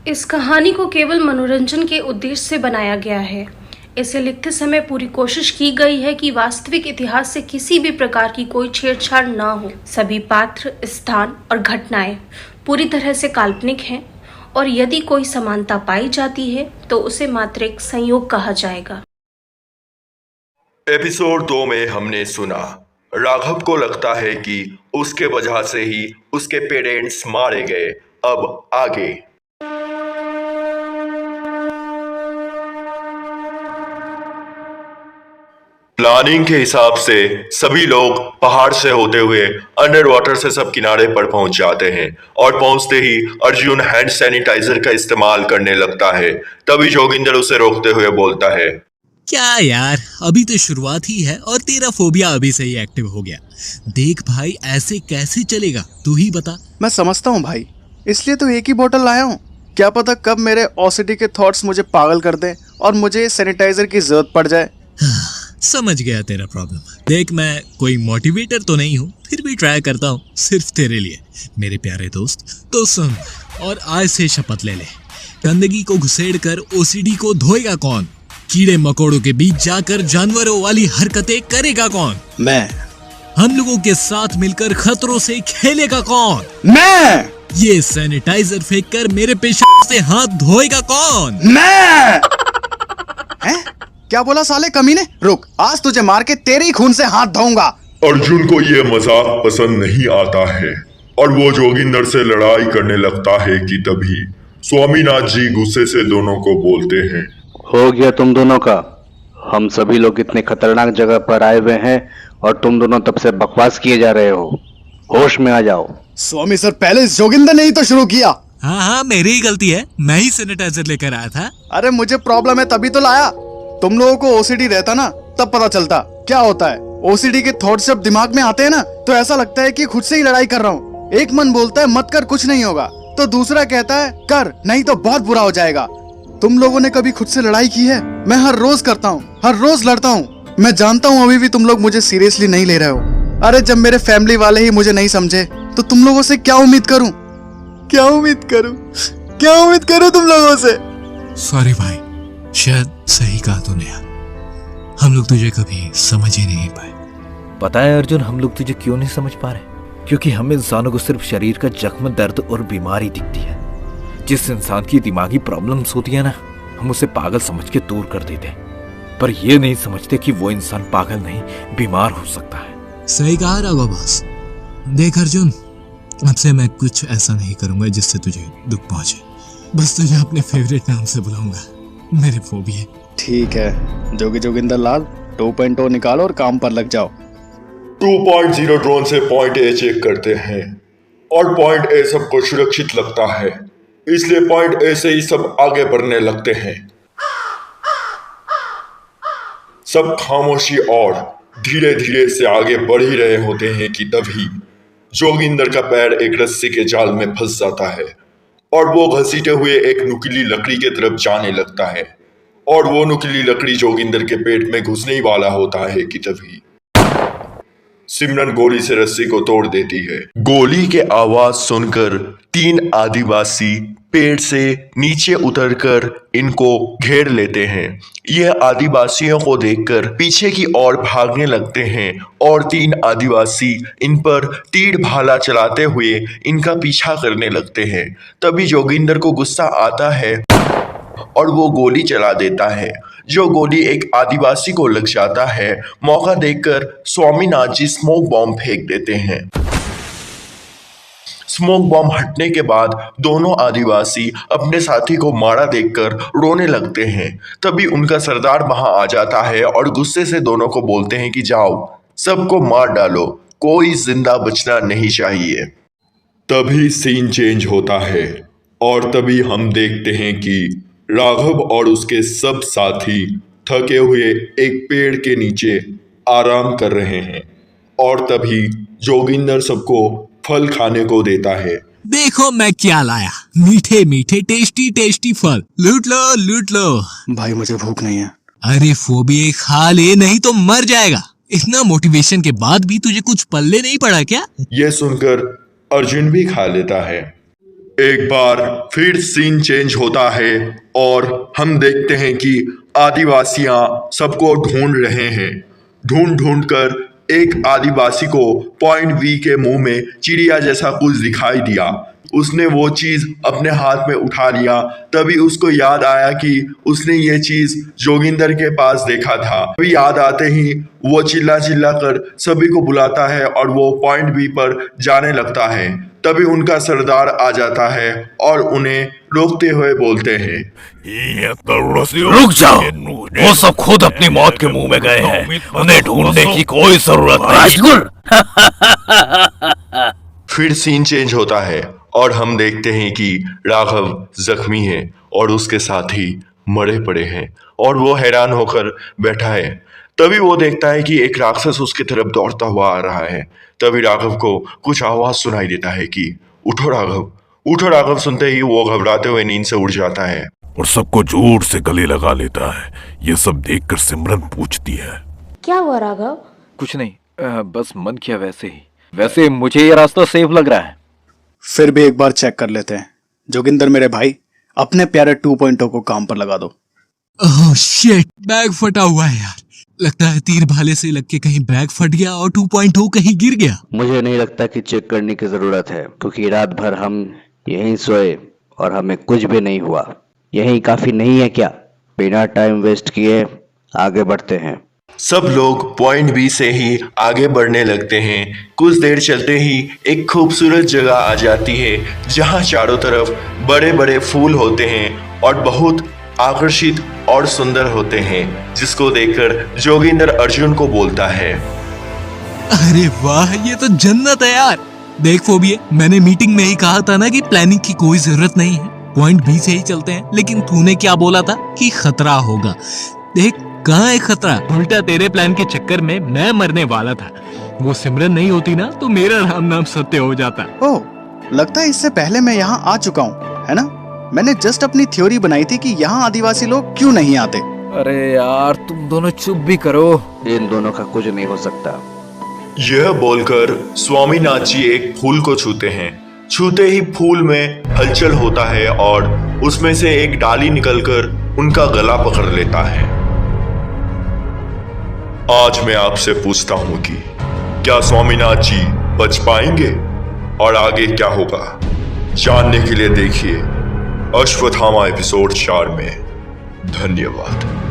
इस कहानी को केवल मनोरंजन के उद्देश्य से बनाया गया है। इसे लिखते समय पूरी कोशिश की गई है कि वास्तविक इतिहास से किसी भी प्रकार की कोई छेड़छाड़ ना हो। सभी पात्र, स्थान और घटनाएं पूरी तरह से काल्पनिक हैं और यदि कोई समानता पाई जाती है तो उसे मात्र एक संयोग कहा जाएगा। एपिसोड 2 में हमने सुना राघव को लगता है कि उसके वजह से ही उसके पेरेंट्स मारे गए। अब आगे प्लानिंग के हिसाब से सभी लोग पहाड़ से होते हुए अंडर वाटर से सब किनारे पर पहुंच जाते हैं और पहुंचते ही अर्जुन हैंड सैनिटाइजर का इस्तेमाल करने लगता है। तभी जोगिंदर उसे रोकते हुए बोलता है, क्या यार, अभी तो शुरुआत ही है और तेरा फोबिया अभी से ही एक्टिव हो गया। देख भाई, ऐसे कैसे चलेगा, तू ही बता। मैं समझता हूँ भाई, इसलिए तो एक ही बोतल लाया हूँ। क्या पता कब मेरे ओसीडी के थॉट्स मुझे पागल कर दें और मुझे सैनिटाइजर की जरूरत पड़ जाए। समझ गया तेरा प्रॉब्लम। देख, मैं कोई मोटिवेटर तो नहीं हूँ, फिर भी ट्राई करता हूँ सिर्फ तेरे लिए मेरे प्यारे दोस्त। तो सुन और आज से शपथ ले ले, गंदगी को घुसेड़ कर ओसीडी को धोएगा कौन? कीड़े मकोड़ों के बीच जाकर जानवरों वाली हरकतें करेगा कौन? मैं। हम लोगों के साथ मिलकर खतरों से खेलेगा कौन? मैं। ये सैनिटाइजर फेंक कर मेरे पेशाब से हाथ धोएगा कौन? मैं। हैं? क्या बोला साले कमीने? रुक, आज तुझे मार के तेरे ही खून से हाथ धोऊंगा। अर्जुन को यह मजाक पसंद नहीं आता है और वो जोगिंदर से लड़ाई करने लगता है कि तभी स्वामीनाथ जी गुस्से से दोनों को बोलते हैं, हो गया तुम दोनों का। हम सभी लोग इतने खतरनाक जगह पर आए हुए हैं और तुम दोनों तब से बकवास किए जा रहे हो। होश में आ जाओ। स्वामी सर, पहले इस जोगिंदर ने ही तो शुरू किया। हाँ, मेरी ही गलती है, मैं ही सैनिटाइजर लेकर आया था। अरे मुझे प्रॉब्लम है तभी तो लाया। तुम लोगों को ओसीडी रहता ना, तब पता चलता क्या होता है। ओसीडी के थॉट्स जब दिमाग में आते हैं ना, तो ऐसा लगता है कि खुद से ही लड़ाई कर रहा हूँ। एक मन बोलता है मत कर, कुछ नहीं होगा, तो दूसरा कहता है कर, नहीं तो बहुत बुरा हो जाएगा। तुम लोगों ने कभी खुद से लड़ाई की है? मैं हर रोज करता हूँ, हर रोज लड़ता हूँ। मैं जानता हूँ अभी भी तुम लोग मुझे सीरियसली नहीं ले रहे हो। अरे जब मेरे फैमिली वाले ही मुझे नहीं समझे तो तुम लोगों से क्या उम्मीद करूँ? क्या उम्मीद करूँ? क्या उम्मीद करूँ तुम लोगों से? सॉरी भाई, शायद सही कहा तूने यार, हम लोग तुझे कभी समझ ही नहीं पाए। पता है अर्जुन, हम लोग तुझे क्यों नहीं समझ पा रहे? क्योंकि हम इंसानों को सिर्फ शरीर का जख्म, दर्द और बीमारी दिखती है। जिस इंसान की दिमागी प्रॉब्लम्स होती है ना, हम उसे पागल समझ के दूर कर देते हैं, पर ये नहीं समझते कि वो इंसान पागल नहीं, बीमार हो सकता है। सही कहा राघव बॉस। देख अर्जुन, अब से मैं कुछ ऐसा नहीं करूंगा जिससे तुझे दुख पहुंचे। बस तुझे अपने फेवरेट नाम से बुलाऊंगा, मेरे फोबिया। ठीक है जोगिंदर लाल, 2.0 निकालो और काम पर लग जाओ। 2.0 ड्रोन से पॉइंट ए चेक करते हैं और पॉइंट ए सबको सुरक्षित लगता है, इसलिए पॉइंट ए से ही सब आगे बढ़ने लगते हैं। सब खामोशी और धीरे धीरे से आगे बढ़ ही रहे होते हैं कि तभी जोगिंदर का पैर एक रस्सी के जाल में फंस जाता है और वो घसीटे हुए एक नुकीली लकड़ी के तरफ जाने लगता है और वो नुकीली लकड़ी जोगिंदर के पेट में घुसने ही वाला होता है कि तभी सिमरन गोली से रस्सी को तोड़ देती है। गोली के आवाज सुनकर 3 आदिवासी पेड़ से नीचे उतरकर इनको घेर लेते हैं। यह आदिवासियों को देखकर पीछे की ओर भागने लगते हैं और 3 आदिवासी इन पर तीर भाला चलाते हुए इनका पीछा करने लगते हैं। तभी जोगिंदर को गुस्सा आता है और वो गोली चला देता है। जो गोली एक आदिवासी को लग जाता है, मौका देखकर स्वामीनाथ जी स्मोक बॉम्ब फेंक देते हैं। स्मोक बॉम्ब हटने के बाद दोनों आदिवासी अपने साथी को मारा देखकर रोने लगते हैं। तभी उनका सरदार वहां आ जाता है और गुस्से से दोनों को बोलते हैं कि जाओ, सबको मार डालो, कोई जिंदा बचना नहीं चाहिए। तभी सीन चेंज होता है और तभी हम देखते हैं कि राघव और उसके सब साथी थके हुए एक पेड़ के नीचे आराम कर रहे हैं और तभी जोगिंदर सबको फल खाने को देता है। देखो मैं क्या लाया, मीठे मीठे टेस्टी टेस्टी फल, लूट लो लूट लो। भाई मुझे भूख नहीं है। अरे फोबिया, खा ले नहीं तो मर जाएगा। इतना मोटिवेशन के बाद भी तुझे कुछ पल्ले नहीं पड़ा क्या? ये सुनकर अर्जुन भी खा लेता है। एक बार फिर सीन चेंज होता है और हम देखते हैं कि आदिवासियां सबको ढूंढ रहे हैं। ढूंढ ढूंढ कर एक आदिवासी को पॉइंट बी के मुंह में चिड़िया जैसा कुछ दिखाई दिया। उसने वो चीज अपने हाथ में उठा लिया। तभी उसको याद आया कि उसने ये चीज जोगिंदर के पास देखा था। तभी याद आते ही वो चिल्ला चिल्ला कर सभी को बुलाता है और वो पॉइंट बी पर जाने लगता है। तभी उनका सरदार आ जाता है और उन्हें रोकते हुए बोलते हैं, रुक जाओ, वो सब खुद अपनी मौत के मुंह में गए हैं, उन्हें ढूंढने की कोई जरूरत नहीं। फिर सीन चेंज होता है और हम देखते हैं कि राघव जख्मी है और उसके साथी मरे पड़े हैं और वो हैरान होकर बैठा है। तभी वो देखता है कि एक राक्षस उसकी तरफ दौड़ता हुआ आ रहा है। तभी राघव को कुछ आवाज सुनाई देता है कि उठो राघव, उठो राघव। सुनते ही वो घबराते हुए नींद से उठ जाता है और सबको जोर से गले लगा लेता है। ये सब देखकर सिमरन पूछती है, क्या हुआ राघव? कुछ नहीं, बस मन किया वैसे ही। वैसे मुझे ये रास्ता सेफ लग रहा है। फिर भी एक बार चेक कर लेते हैं। जोगिंदर मेरे भाई, अपने प्यारे 2.0 को काम पर लगा दो। ओह शिट, बैग फटा हुआ है यार। लगता है तीर भाले से लग के कहीं बैग फट गया और 2.0 कहीं गिर गया। मुझे नहीं लगता कि चेक करने की जरूरत है, क्योंकि रात भर हम यहीं सोए और हमें कुछ भी नहीं हुआ। यही काफी नहीं है क्या? बिना टाइम वेस्ट किए आगे बढ़ते हैं। सब लोग पॉइंट बी से ही आगे बढ़ने लगते हैं। कुछ देर चलते ही एक खूबसूरत जगह आ जाती है जहां चारों तरफ बड़े बड़े फूल होते हैं और बहुत आकर्षित और सुंदर होते हैं, जिसको देखकर जोगिंदर अर्जुन को बोलता है, अरे वाह, ये तो जन्नत है यार। देख फोबिये, मैंने मीटिंग में ही कहा था ना कि प्लानिंग की कोई जरूरत नहीं है, पॉइंट बी से ही चलते हैं। लेकिन तूने क्या बोला था कि खतरा होगा। देख कहाँ है खतरा। उल्टा तेरे प्लान के चक्कर में मैं मरने वाला था। वो सिमरन नहीं होती ना तो मेरा राम नाम सत्य हो जाता। ओह, लगता है इससे पहले मैं यहाँ आ चुका हूँ, है ना? मैंने जस्ट अपनी थ्योरी बनाई थी कि यहाँ आदिवासी लोग क्यों नहीं आते। अरे यार, तुम दोनों चुप भी करो। इन दोनों का कुछ नहीं हो सकता। यह बोलकर स्वामीनाथ जी एक फूल को छूते हैं। छूते ही फूल में हलचल होता है और उसमें से एक डाली निकलकर उनका गला पकड़ लेता है। आज मैं आपसे पूछता हूं कि क्या स्वामीनाथ जी बच पाएंगे और आगे क्या होगा, जानने के लिए देखिए अश्वत्थामा एपिसोड 4 में। धन्यवाद।